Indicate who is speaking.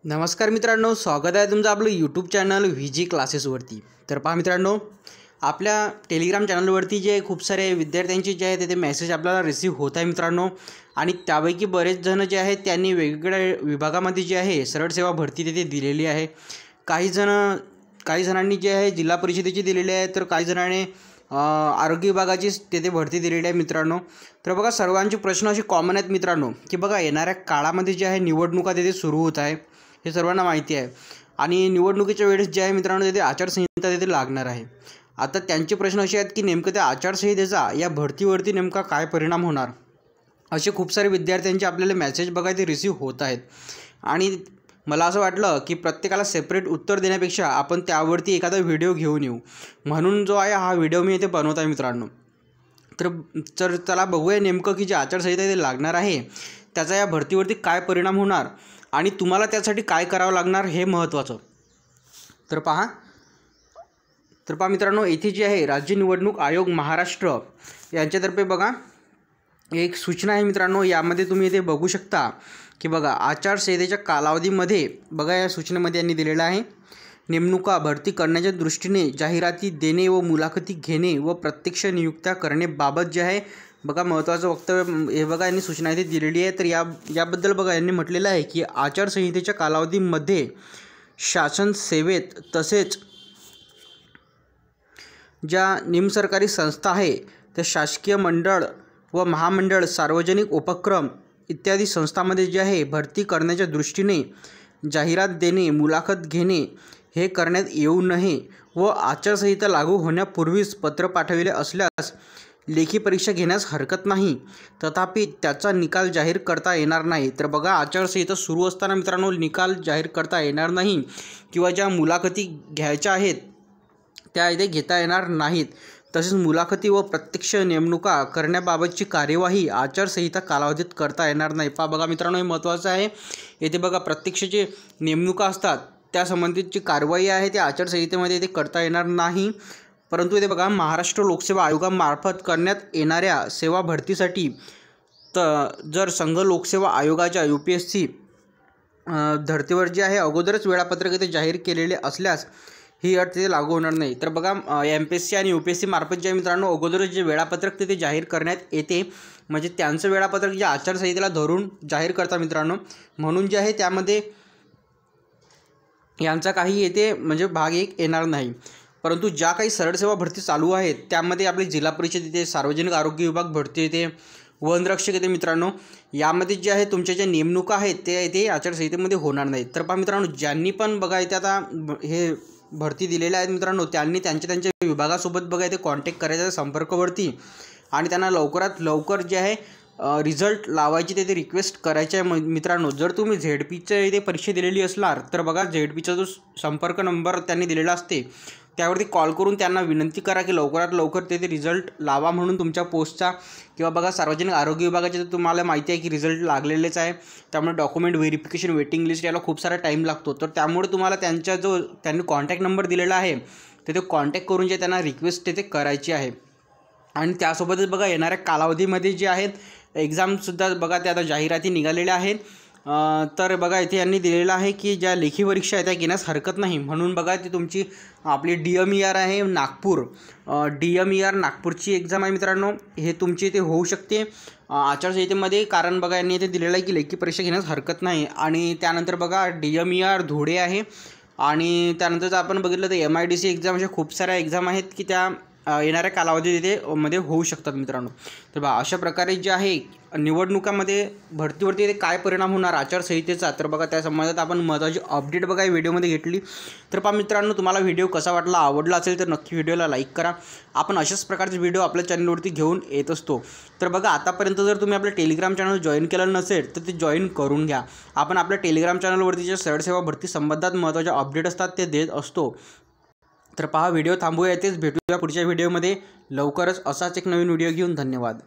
Speaker 1: नमस्कार मित्रांनो, स्वागत आहे तुमचं आपलं यूट्यूब चॅनल VG क्लासेसवरती। तर पहा मित्रांनो, आपल्या टेलिग्राम चॅनलवरती जे खूप सारे विद्यार्थ्यांचे जे आहे ते मेसेज आपल्याला रिसीव होत आहे मित्रांनो। आणि त्यापैकी बरेच जण जे आहेत त्यांनी वेगवेगळ्या विभागामध्ये जे आहे सरळ सेवा भरती तिथे दिलेली आहे। काही जणांनी जे आहे जिल्हा परिषदेची दिलेली आहे, तर काही जणांनी आरोग्य विभागाची तिथे भरती दिलेली आहे मित्रांनो। तर बघा, सर्वांचे प्रश्न असे कॉमन आहेत मित्रांनो की बघा, येणाऱ्या काळामध्ये जे आहे निवडणुका तिथे सुरू होत आहे, हे सर्वांना माहिती आहे। आणि निवडणुकीच्या वेळेस जे आहे मित्रांनो तिथे आचारसंहिता तिथे लागणार आहे। आता त्यांचे प्रश्न असे आहेत की नेमकं त्या आचारसंहितेचा या भरतीवरती नेमका काय परिणाम होणार, असे खूप सारे विद्यार्थ्यांचे आपल्याला मेसेज बघा ते रिसीव होत आहेत। आणि मला असं वाटलं की प्रत्येकाला सेपरेट उत्तर देण्यापेक्षा आपण त्यावरती एखादा व्हिडिओ घेऊन येऊ, म्हणून जो आहे हा व्हिडिओ मी इथे बनवत आहे मित्रांनो। तर चला बघूया नेमकं की जे आचारसंहिता इथे लागणार आहे त्याचा या भरतीवरती काय परिणाम होणार आणि तुम्हाला त्यासाठी काय करावं लागणार हे महत्त्वाचं। तर पहा मित्रांनो, इथे जे आहे राज्य निवडणूक आयोग महाराष्ट्र यांच्यातर्फे बघा एक सूचना आहे मित्रांनो। यामध्ये तुम्ही इथे बघू शकता की बघा, आचारसंहितेच्या कालावधीमध्ये बघा या सूचनेमध्ये यांनी दिलेलं आहे, नेमणुका भरती करण्याच्या दृष्टीने जाहिराती देणे व मुलाखती घेणे व प्रत्यक्ष नियुक्त्या करण्याबाबत जे आहे बघा महत्त्वाचं वक्तव्य हे बघा यांनी सूचना इथे दिलेली आहे। तर याबद्दल बघा यांनी म्हटलेलं आहे की आचारसंहितेच्या कालावधीमध्ये शासन सेवेत तसेच ज्या निमसरकारी संस्था आहे त्या शासकीय मंडळ व महामंडळ, सार्वजनिक उपक्रम इत्यादी संस्थांमध्ये जे आहे भरती करण्याच्या दृष्टीने जाहिरात देणे, मुलाखत घेणे हे करण्यात येऊ नये व आचारसंहिता लागू होण्यापूर्वीच पत्र पाठविले असल्यास लेखी परीक्षा घेण्यास हरकत नाही, तथापि त्याचा निकाल जाहीर करता येणार नाही। तर बघा, आचारसंहिता सुरू असताना मित्रांनो निकाल जाहीर करता येणार नाही किंवा ज्या मुलाखती घ्यायच्या आहेत त्या इथे घेता येणार नाहीत। तसेच मुलाखती व प्रत्यक्ष नेमणुका करण्याबाबतची कार्यवाही आचारसंहिता कालावधीत करता येणार नाही। बघा मित्रांनो, हे महत्त्वाचं आहे। येथे बघा, प्रत्यक्ष जे नेमणुका असतात त्या संबंधितची कारवाई आहे ते आचारसंहितेमध्ये इथे करता येणार नाही। परंतु इथे बघा, महाराष्ट्र लोकसेवा आयोगामार्फत करण्यात येणाऱ्या सेवा भरतीसाठी जर संघ लोकसेवा आयोगाच्या UPSC धर्तीवर जे आहे अगोदरच वेळापत्रक इथे जाहीर केलेले असल्यास ही अट तिथे लागू होणार नाही। तर बघा, MPSC आणि UPSC मार्फत जे मित्रांनो अगोदरच जे वेळापत्रक तिथे जाहीर करण्यात येते, म्हणजे त्यांचं वेळापत्रक जे आचारसंहितेला धरून जाहीर करतात मित्रांनो, म्हणून जे आहे त्यामध्ये यांचा काही येते म्हणजे भाग एक येणार नाही। परंतु ज्या काही सरळ सेवा भरती चालू आहेत त्यामध्ये आपली जिल्हा परिषद येते, सार्वजनिक आरोग्य विभाग भरती येते, वनरक्षक येते मित्रांनो, यामध्ये जे आहे तुमच्या ज्या नेमणुका आहेत ते येते आचारसंहितेमध्ये होणार नाहीत। तर पहा मित्रांनो, ज्यांनी पण बघा इथे आता हे भरती दिलेल्या आहेत मित्रांनो, त्यांनी त्यांच्या विभागासोबत बघा इथे कॉन्टॅक्ट करायचा संपर्कवरती आणि त्यांना लवकरात लवकर जे आहे रिझल्ट लावायची तिथे रिक्वेस्ट करायची आहे मित्रांनो। जर तुम्ही ZPच्या इथे परीक्षा दिलेली असणार तर बघा, ZPचा जो संपर्क नंबर त्यांनी दिलेला असते त्यावरती कॉल करून त्यांना विनंती करा की लवकरात लवकर तिथे रिझल्ट लावा म्हणून तुमच्या पोस्टचा, किंवा बघा सार्वजनिक आरोग्य विभागाचे तर तुम्हाला माहिती आहे की रिझल्ट लागलेलेच आहे, त्यामुळे डॉक्युमेंट व्हेरिफिकेशन, वेटिंग लिस्ट याला खूप सारा टाईम लागतो। तर त्यामुळे तुम्हाला त्यांचा जो त्यांनी कॉन्टॅक्ट नंबर दिलेला आहे तिथे कॉन्टॅक्ट करून जे त्यांना रिक्वेस्ट तिथे करायची आहे। आणि त्यासोबतच बघा, येणाऱ्या कालावधीमध्ये जे आहेत एक्झामसुद्धा बघा त्या आता जाहिराती निघालेल्या आहेत। तर बघा इथे यांनी दिलेलं आहे की ज्या लेखी परीक्षा आहे त्या घेण्यास हरकत नाही, म्हणून बघा ती तुमची आपली DMER आहे नागपूर, DMER नागपूरची एक्झाम आहे मित्रांनो, हे तुमची इथे होऊ शकते आचारसंहितेमध्ये, कारण बघा यांनी इथे दिलेलं आहे की लेखी परीक्षा घेण्यास हरकत नाही। आणि त्यानंतर बघा DMER धुळे आहे, आणि त्यानंतरचं आपण बघितलं तर MIDC एक्झाम, अशा खूप साऱ्या एक्झाम आहेत की त्या येणाऱ्या कालावधी तिथे मध्ये होऊ शकतात मित्रांनो। तर बघा, अशा प्रकारे जे आहे निवडणुकामध्ये भरतीवरती इथे काय परिणाम होणार आचारसंहितेचा, तर बघा त्या संबंधात आपण महत्त्वाची अपडेट बघा या व्हिडिओमध्ये घेतली। तर पहा मित्रांनो, तुम्हाला व्हिडिओ कसा वाटला, आवडला असेल तर नक्की व्हिडिओला लाईक करा। आपण अशाच प्रकारचे व्हिडिओ आपल्या चॅनलवरती घेऊन येत असतो। तर बघा, आतापर्यंत जर तुम्ही आपलं टेलिग्राम चॅनल जॉईन केलं नसेल तर ते जॉईन करून घ्या। आपण आपल्या टेलिग्राम चॅनलवरती जे सरळ सेवा भरती संबंधात महत्त्वाचे अपडेट असतात ते देत असतो। तर पहा, व्हिडिओ थांबूया, येथेच भेटूया पुढच्या व्हिडिओमध्ये लवकरच असाच एक नवीन व्हिडिओ घेऊन। धन्यवाद।